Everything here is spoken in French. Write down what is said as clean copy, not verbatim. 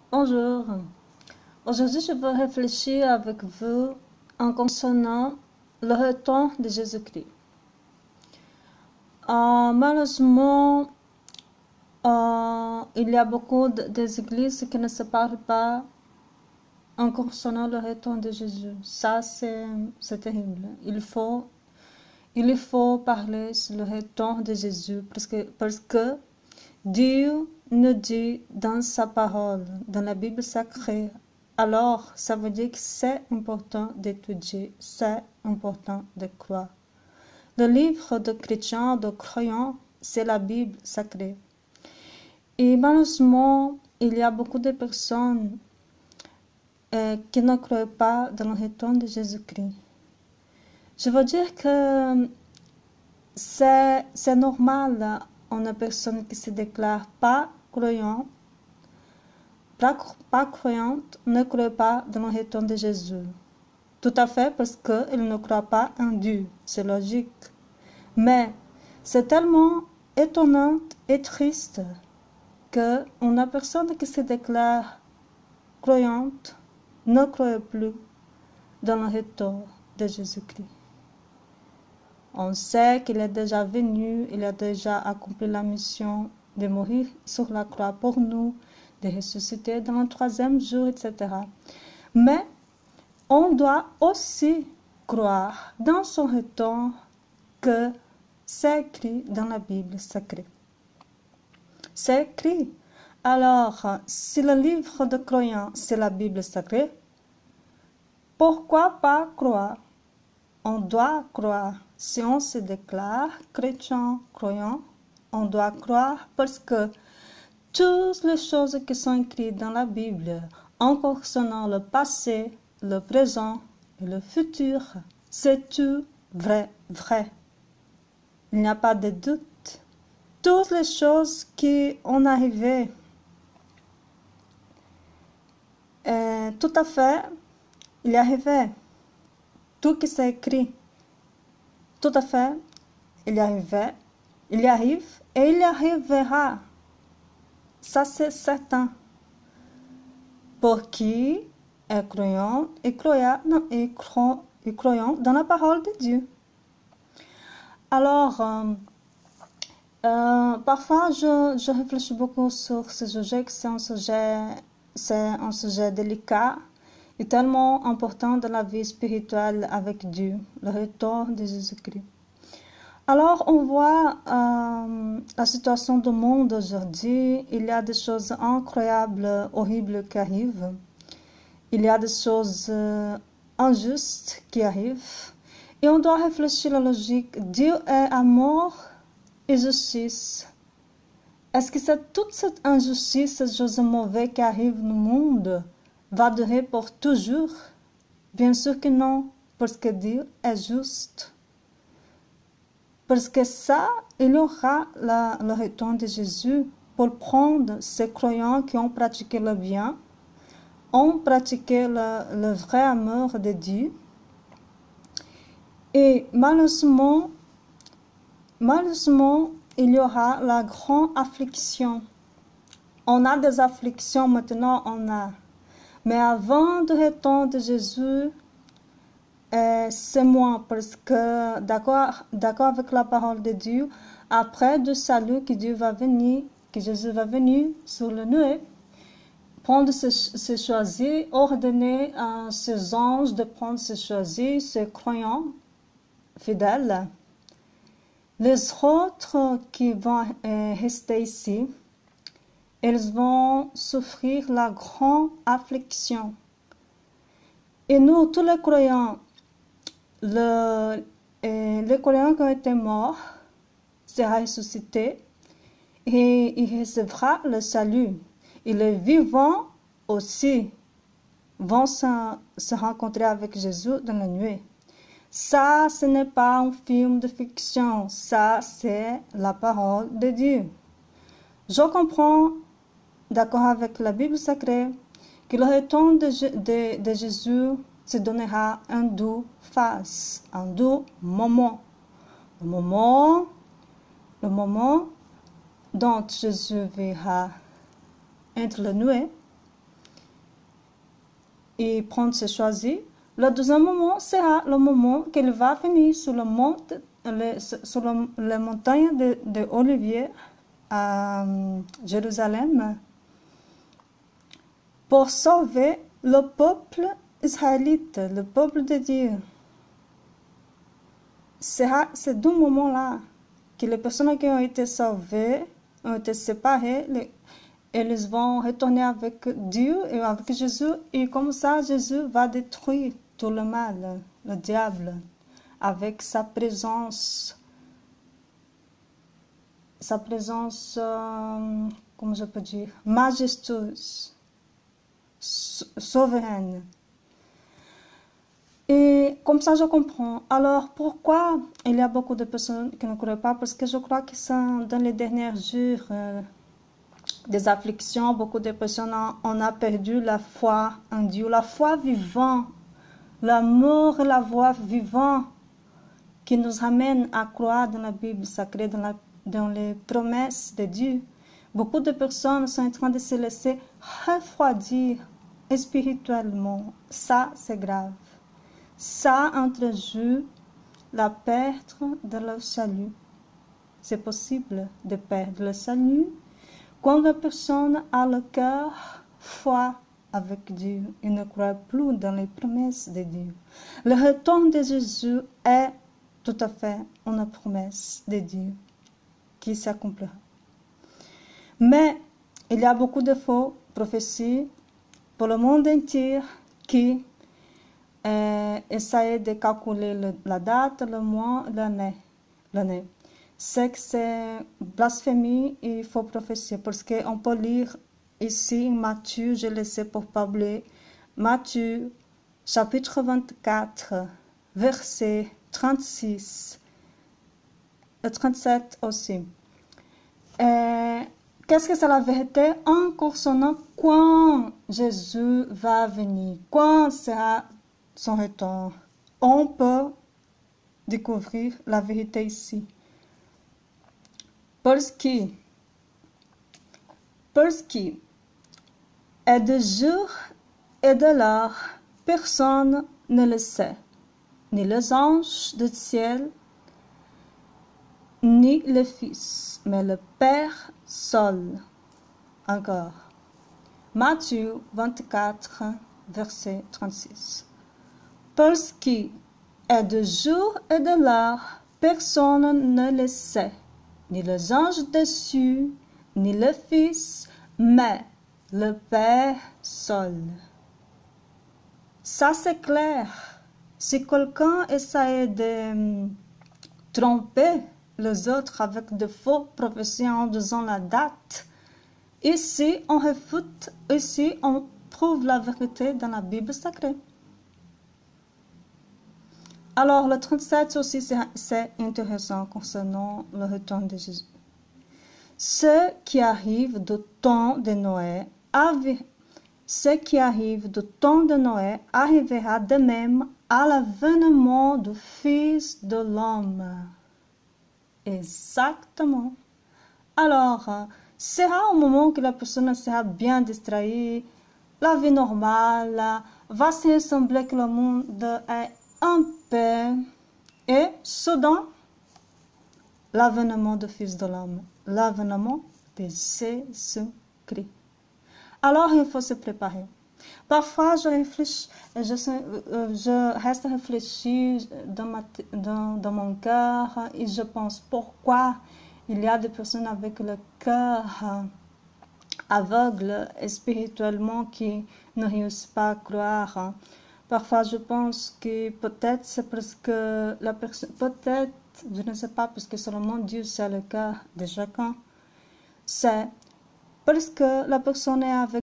Bonjour. Aujourd'hui, je veux réfléchir avec vous en concernant le retour de Jésus-Christ. Malheureusement, il y a beaucoup des églises qui ne se parlent pas en concernant le retour de Jésus. Ça, c'est terrible. Il faut parler sur le retour de Jésus parce que Dieu nous dit dans sa parole, dans la Bible sacrée. Alors, ça veut dire que c'est important d'étudier, c'est important de croire. Le livre de chrétiens, de croyants, c'est la Bible sacrée. Et malheureusement, il y a beaucoup de personnes qui ne croient pas dans le retour de Jésus-Christ. Je veux dire que c'est normal, une personne qui se déclare pas croyante ne croit pas dans le retour de Jésus. Tout à fait parce qu'elle ne croit pas en Dieu, c'est logique. Mais c'est tellement étonnant et triste qu'une personne qui se déclare croyante ne croit plus dans le retour de Jésus-Christ. On sait qu'il est déjà venu, il a déjà accompli la mission de mourir sur la croix pour nous, de ressusciter dans le 3e jour, etc. Mais on doit aussi croire dans son retour que c'est écrit dans la Bible sacrée. C'est écrit. Alors, si le livre de croyants, c'est la Bible sacrée, pourquoi pas croire? On doit croire. Si on se déclare chrétien, croyant, on doit croire parce que toutes les choses qui sont écrites dans la Bible, en concernant le passé, le présent et le futur, c'est tout vrai. Il n'y a pas de doute. Toutes les choses qui ont arrivé, tout à fait, il est arrivé. Tout qui s'est écrit, tout à fait, il y arrive et il y arrivera. Ça, c'est certain. Pour qui est croyant et croyant dans la parole de Dieu. Alors, parfois, je réfléchis beaucoup sur ce sujet, que c'est un sujet délicat et tellement important dans la vie spirituelle avec Dieu, le retour de Jésus-Christ. Alors, on voit la situation du monde aujourd'hui. Il y a des choses incroyables, horribles qui arrivent. Il y a des choses injustes qui arrivent. Et on doit réfléchir à la logique. Dieu est amour et justice. Est-ce que toute cette injustice, ces choses mauvaises qui arrivent dans le monde, va durer pour toujours? Bien sûr que non, parce que Dieu est juste. Parce que ça, il y aura le retour de Jésus pour prendre ces croyants qui ont pratiqué le bien, ont pratiqué le vrai amour de Dieu. Et malheureusement, il y aura la grande affliction. On a des afflictions maintenant, Mais avant le retour de Jésus, c'est moins parce que d'accord avec la parole de Dieu, après le salut que Jésus va venir sur le nuée, prendre ses choisis, ordonner à ses anges de prendre ses choisis, ses croyants fidèles. Les autres qui vont rester ici, ils vont souffrir la grande affliction. Et nous, tous les croyants, les croyants qui ont été morts sera ressuscité et il recevra le salut. Et les vivants aussi vont se rencontrer avec Jésus dans la nuit. Ça, ce n'est pas un film de fiction, ça, c'est la parole de Dieu. Je comprends, d'accord avec la Bible sacrée, que le retour de Jésus se donnera un doux face, un doux moment. Le moment dont Jésus verra entre la nuée et prendre ses choisis. Le deuxième moment sera le moment qu'il va venir sur les montagnes de Olivier à Jérusalem pour sauver le peuple israélite, le peuple de Dieu. C'est dans ce moment-là que les personnes qui ont été sauvées, ont été séparées, elles vont retourner avec Dieu et avec Jésus. Et comme ça, Jésus va détruire tout le mal, le diable, avec sa présence, comment je peux dire, majestueuse, souveraine. Et comme ça, je comprends. Alors, pourquoi il y a beaucoup de personnes qui ne croient pas? Parce que je crois que dans les derniers jours, des afflictions, beaucoup de personnes on a perdu la foi en Dieu, la foi vivante, l'amour et la voix vivante qui nous amène à croire dans la Bible sacrée, dans les promesses de Dieu. Beaucoup de personnes sont en train de se laisser refroidir spirituellement. Ça, c'est grave. Ça introduit la perte de leur salut. C'est possible de perdre le salut quand la personne a le cœur foi avec Dieu et ne croit plus dans les promesses de Dieu. Le retour de Jésus est tout à fait une promesse de Dieu qui s'accomplira. Mais il y a beaucoup de fausses prophéties pour le monde entier qui essayent de calculer la date, le mois, l'année. C'est que c'est blasphémie et faux prophétie parce qu'on peut lire ici Matthieu, je le sais pour parler, Matthieu chapitre 24, verset 36 et 37 aussi. Qu'est-ce que c'est la vérité? En concernant quand Jésus va venir, quand sera son retour. On peut découvrir la vérité ici. Parce que et de jour et de l'heure, personne ne le sait, ni les anges du ciel, ni le Fils, mais le Père seul. Encore. Matthieu 24, verset 36. Parce que est de jour et de l'heure, personne ne le sait, ni les anges dessus, ni le Fils, mais le Père seul. Ça c'est clair. Si quelqu'un essaie de tromper les autres avec de fausses prophéties en disant la date, ici on réfute, ici on trouve la vérité dans la Bible sacrée. Alors, le 37 aussi, c'est intéressant concernant le retour de Jésus. Ce qui arrive du temps de Noé, arrivera de même à l'avènement du Fils de l'homme. Exactement. Alors, sera un moment que la personne sera bien distraite, la vie normale, va se ressembler que le monde est un peu, et soudain, l'avènement du Fils de l'homme, l'avènement de Jésus-Christ. Alors, il faut se préparer. Parfois, je réfléchis, je reste réfléchi dans mon cœur et je pense pourquoi il y a des personnes avec le cœur aveugle spirituellement qui ne réussissent pas à croire. Parfois, je pense que peut-être c'est parce que la personne, peut-être, je ne sais pas, parce que seulement Dieu sait le cœur de chacun. C'est parce que la personne est avec